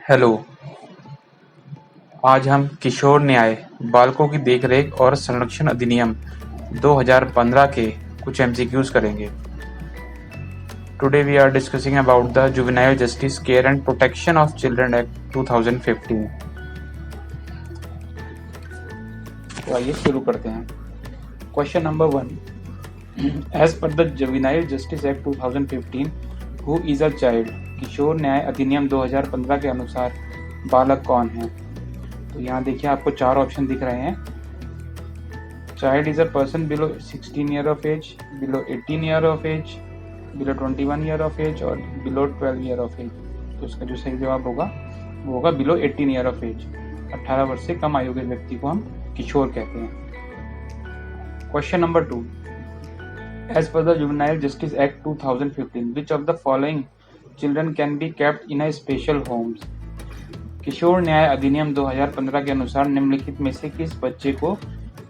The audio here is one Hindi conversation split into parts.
हेलो। आज हम किशोर न्याय, बालकों की देखरेख और संरक्षण अधिनियम 2015 के कुछ एमसीक्यूज करेंगे। Today we are discussing about the juvenile justice care and protection of children act 2015। तो आइए शुरू करते हैं। क्वेश्चन नंबर 1, एज पर the juvenile justice act 2015, who is a child? किशोर न्याय अधिनियम 2015 के अनुसार बालक कौन है? तो यहाँ देखिए आपको 4 ऑप्शन दिख रहे हैं। Child is a person below 16 year of age, below 18 year of age, below 21 year of age और बिलो 12 ईयर ऑफ एज। तो इसका जो सही जवाब होगा वो होगा बिलो 18 ईयर ऑफ एज। 18 वर्ष से कम आयु के व्यक्ति को हम किशोर कहते हैं। क्वेश्चन नंबर 2, एज पर the juvenile justice act 2015, which of the following children can be kept in a special homes? किशोर न्याय अधिनियम 2015 के अनुसार निम्नलिखित में से किस बच्चे को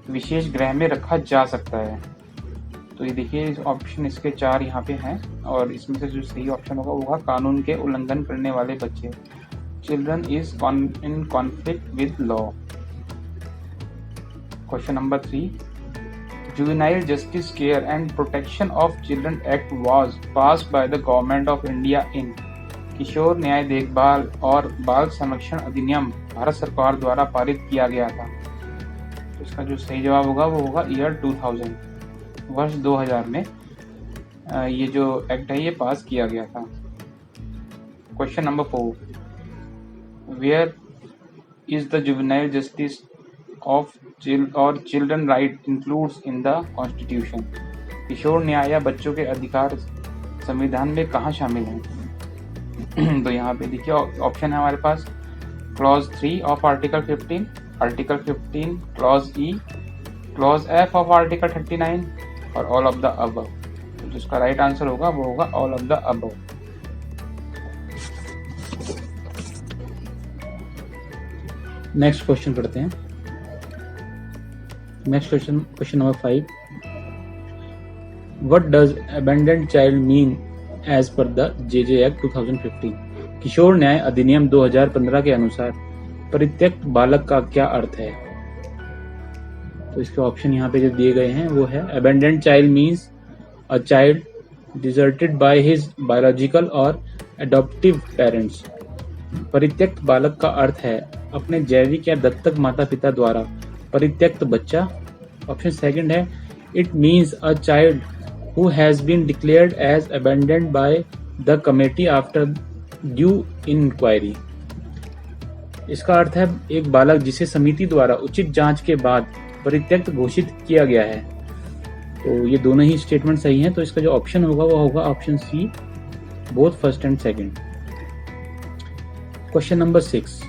विशेष गृह में रखा जा सकता है? तो ये देखिए ऑप्शन इसके 4 यहाँ पे हैं और इसमें से जो सही ऑप्शन होगा वो होगा कानून के उल्लंघन करने वाले बच्चे। Children is in conflict with law. Question number 3, juvenile justice care and protection of children act was passed by the government of India in? किशोर न्याय देखभाल और बाल संरक्षण अधिनियम भारत सरकार द्वारा पारित किया गया था। तो इसका जो सही जवाब होगा वो होगा ईयर 2000, वर्ष 2000 में ये जो एक्ट है ये पास किया गया था। Question number 4, where is the juvenile justice of और children right includes in the constitution? किशोर न्याय या बच्चों के अधिकार संविधान में कहाँ शामिल हैं? तो यहाँ पे देखिए ऑप्शन है हमारे पास clause 3 of article 15, article 15 clause E, clause F of article 39 और ऑल ऑफ द अबव। तो जिसका राइट आंसर होगा वो होगा all of the above. Next question पढ़ते हैं। Next question number 5, what does abandoned child mean as पर द जेजे एक्ट 2015? किशोर न्याय अधिनियम 2015 के अनुसार परित्यक्त बालक का क्या अर्थ है? तो इसके ऑप्शन यहाँ पे जो दिए गए हैं वो है abandoned child means a child deserted by his biological और एडॉप्टिव पेरेंट्स। परित्यक्त बालक का अर्थ है अपने जैविक या दत्तक माता पिता द्वारा परित्यक्त बच्चा। ऑप्शन सेकंड है it means a child who has been declared as abandoned by the committee after due inquiry। इसका अर्थ है एक बालक जिसे समिति द्वारा उचित जांच के बाद परित्यक्त घोषित किया गया है। तो ये दोनों ही स्टेटमेंट सही हैं, तो इसका जो ऑप्शन होगा वो होगा option C, both first and second. Question number 6,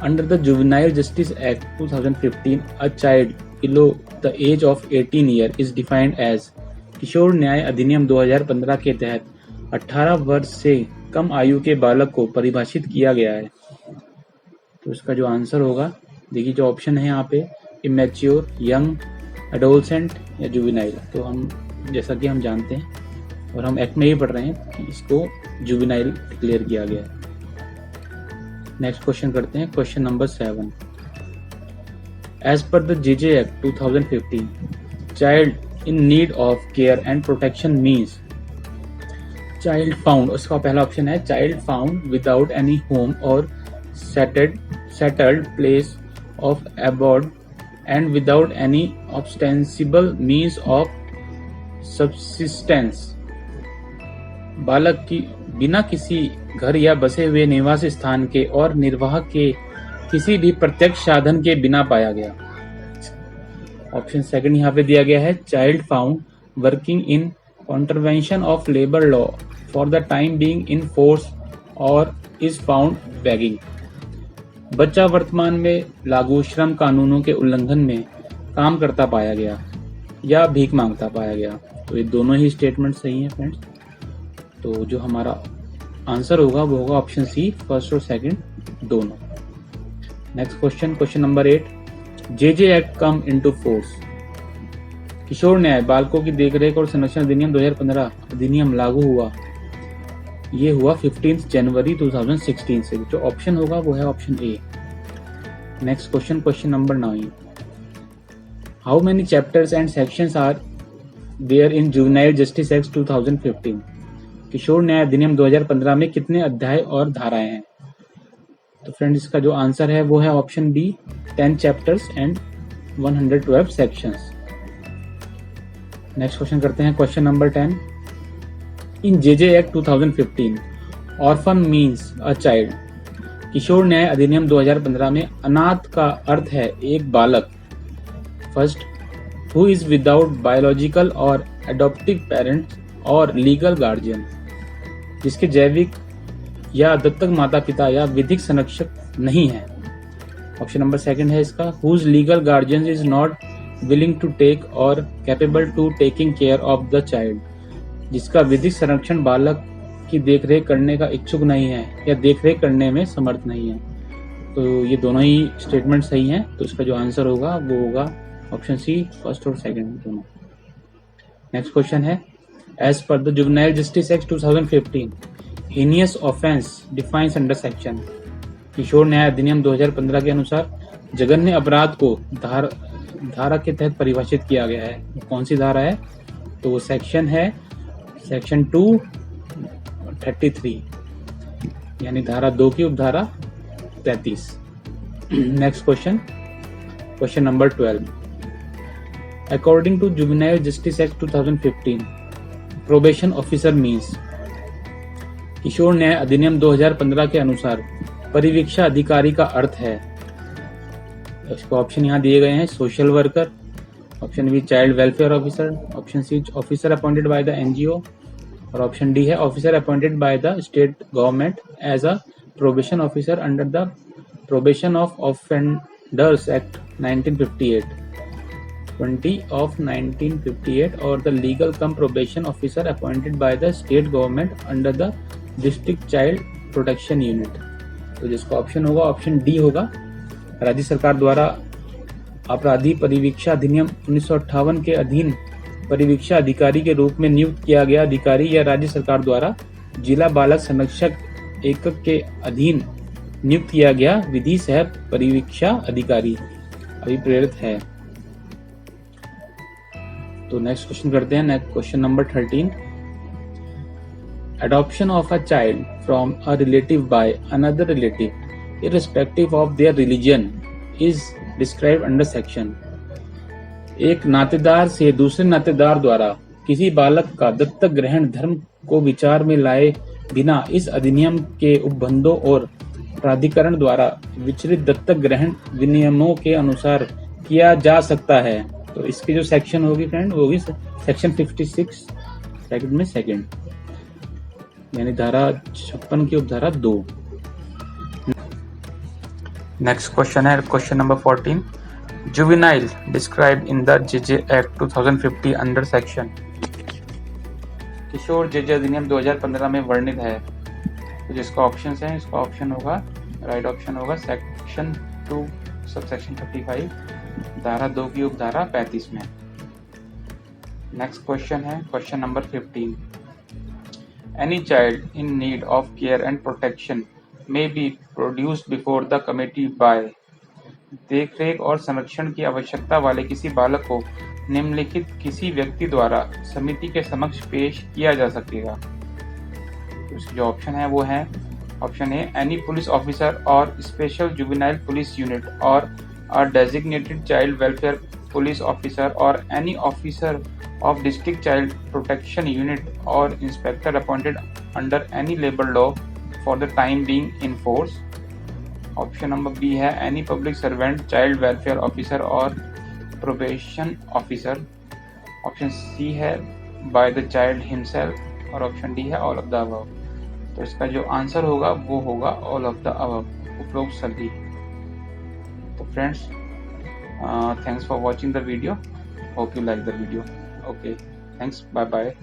under the juvenile justice act 2015 a child below the age of 18 year is defined as? किशोर न्याय अधिनियम 2015 के तहत 18 वर्ष से कम आयु के बालक को परिभाषित किया गया है। तो इसका जो आंसर होगा देखिए जो ऑप्शन है यहाँ पे इमेच्योर, यंग, एडोलसेंट या जुवेनाइल। तो हम जैसा कि हम जानते हैं और हम एक्ट में ही पढ़ रहे हैं कि इसको जुवेनाइल डिक्लेयर किया गया है। नेक्स्ट क्वेश्चन करते हैं। क्वेश्चन नंबर 7, एज पर the JJ act 2015, child in need of care and protection means? child found, उसका पहला ऑप्शन है child found without any home or settled place of abode and without any ostensible means of subsistence। बालक की बिना किसी घर या बसे हुए निवास स्थान के और निर्वाह के किसी भी प्रत्यक्ष साधन के बिना पाया गया। ऑप्शन सेकंड यहाँ पे दिया गया है child found working in contravention of labour law for the time being in force और इज फाउंड बेगिंग। बच्चा वर्तमान में लागू श्रम कानूनों के उल्लंघन में काम करता पाया गया या भीख मांगता पाया गया। तो ये दोनों ही स्टेटमेंट सही हैं फ्रेंड्स। तो जो हमारा आंसर होगा वो होगा ऑप्शन सी, फर्स्ट और सेकंड दोनों। Next question, question number 8, JJ act come into force? किशोर न्याय बालकों की देखरेख और संरक्षण अधिनियम 2015 अधिनियम लागू हुआ ये हुआ 15 जनवरी 2016 से। जो ऑप्शन होगा वो है option A. Next question number 9। How many chapters and sections are there in juvenile justice act 2015? किशोर न्याय अधिनियम 2015 में कितने अध्याय और धाराएं हैं? तो फ्रेंड्स, इसका जो आंसर है वो है option B, 10 chapters and 112 sections. Next question करते हैं question number 10। In JJ act 2015 orphan means a child. किशोर न्याय अधिनियम 2015 में अनाथ का अर्थ है एक बालक। First, who is without biological और एडॉप्टिव पेरेंट्स और लीगल गार्जियन, जिसके जैविक या दत्तक माता पिता या विधिक संरक्षक नहीं है। ऑप्शन नंबर सेकंड है इसका, whose legal guardian is not willing to take और capable to taking care of the child, जिसका विधिक संरक्षण बालक की देखरेख करने का इच्छुक नहीं है या देखरेख करने में समर्थ नहीं है। तो ये दोनों ही स्टेटमेंट सही हैं। तो इसका जो आंसर होगा वो होगा ऑप्शन सी, फर्स्ट और सेकंड दोनों। नेक्स्ट क्वेश्चन है, एज पर the juvenile justice act 2015 heinous offence defines under section. किशोर न्याय अधिनियम 2015 के अनुसार जघन्य अपराध को धारा के तहत परिभाषित किया गया है। कौन सी धारा है? तो वो सेक्शन है सेक्शन 233, यानी धारा 2 की उपधारा 33। Next question number 12। According to juvenile justice act 2015 probation officer means. किशोर न्याय अधिनियम 2015 के अनुसार परिवीक्षा अधिकारी का अर्थ है। इसको ऑप्शन यहाँ दिए गए हैं, social worker, option B child welfare officer, option C officer appointed by the NGO, और ऑप्शन डी है officer appointed by the state government as a probation officer under the probation of offenders act 1958 of 1958 और the legal cum probation officer appointed by the state government under the district child protection unit. तो जिसका ऑप्शन होगा ऑप्शन डी होगा। राज्य सरकार द्वारा अपराधी परिवीक्षा अधिनियम 1958 के अधीन परिवीक्षा अधिकारी के रूप में नियुक्त किया गया अधिकारी या राज्य सरकार द्वारा जिला बालक संरक्षक एकक के अधीन नियुक्त किया गया विधि सह परिवीक्षा अधिकारी अभिप्रेरित है। तो नेक्स्ट क्वेश्चन करते हैं। Next question number 13। Adoption of a child from a relative by another relative, irrespective of their religion, is described under section। एक नातेदार से दूसरे नातेदार द्वारा किसी बालक का दत्तक ग्रहण धर्म को विचार में लाए बिना इस अधिनियम के उपबंधों और प्राधिकरण द्वारा विचलित दत्तक ग्रहण विनियमों के अनुसार किया जा सकता है। तो इसकी जो सेक्शन होगी फ्रेंड वो होगी सेक्शन 56 ब्रैकेट में सेकंड, यानी धारा 56 की उपधारा 2। नेक्स्ट क्वेश्चन है question number 14। Juvenile described in the JJ act 2050 under section. किशोर जेजे अधिनियम 2015 में वर्णित है। तो जिसका ऑप्शन है, इसका ऑप्शन होगा, राइट ऑप्शन होगा सेक्शन 2 सबसेक्शन 35 धारा 2 की उपधारा 35 में। नेक्स्ट क्वेश्चन है question number 15। Any child in need of care and protection may be produced before the committee by। देखरेख और संरक्षण की आवश्यकता वाले किसी बालक को निम्नलिखित किसी व्यक्ति द्वारा समिति के समक्ष पेश किया जा सकेगा। तो इसके जो ऑप्शन है वो है option A, any police officer और स्पेशल जुवेनाइल पुलिस यूनिट और a designated child welfare police officer और any officer of district child protection unit or inspector appointed under any labor law for the time being in force। Option number B है any public servant child welfare officer और probation officer। ऑप्शन सी है by the child himself और ऑप्शन डी है all of the above। तो इसका जो आंसर होगा वो होगा all of the above, उपरोक्त सभी। तो friends, thanks for watching the video, hope you like the video। Okay, thanks, bye bye।